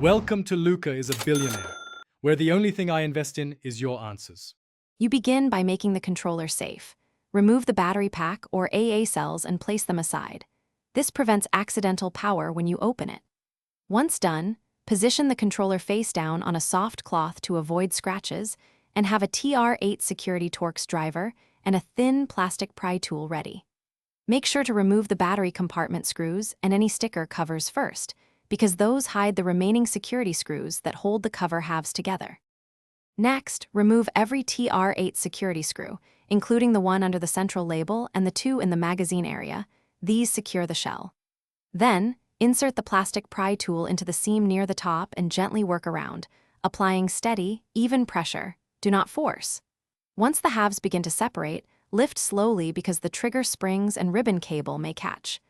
Welcome to Luca is a Billionaire, where the only thing I invest in is your answers. You begin by making the controller safe. Remove the battery pack or AA cells and place them aside. This prevents accidental power when you open it. Once done, position the controller face down on a soft cloth to avoid scratches and have a TR8 Security Torx driver and a thin plastic pry tool ready. Make sure to remove the battery compartment screws and any sticker covers first, because those hide the remaining security screws that hold the cover halves together. Next, remove every TR8 security screw, including the one under the central label and the two in the magazine area. These secure the shell. Then, insert the plastic pry tool into the seam near the top and gently work around, applying steady, even pressure. Do not force. Once the halves begin to separate, lift slowly because the trigger springs and ribbon cable may catch.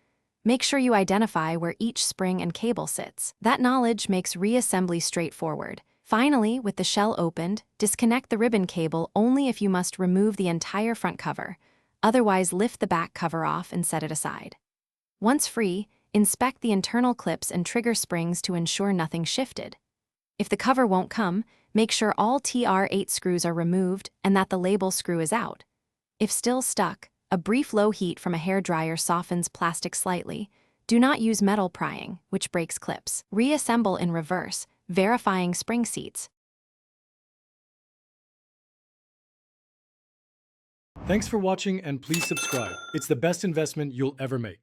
Make sure you identify where each spring and cable sits. That knowledge makes reassembly straightforward. Finally, with the shell opened, disconnect the ribbon cable only if you must remove the entire front cover. Otherwise, lift the back cover off and set it aside. Once free, inspect the internal clips and trigger springs to ensure nothing shifted. If the cover won't come, make sure all TR8 screws are removed and that the label screw is out. If still stuck, a brief low heat from a hairdryer softens plastic slightly. Do not use metal prying, which breaks clips. Reassemble in reverse, verifying spring seats. Thanks for watching and please subscribe. It's the best investment you'll ever make.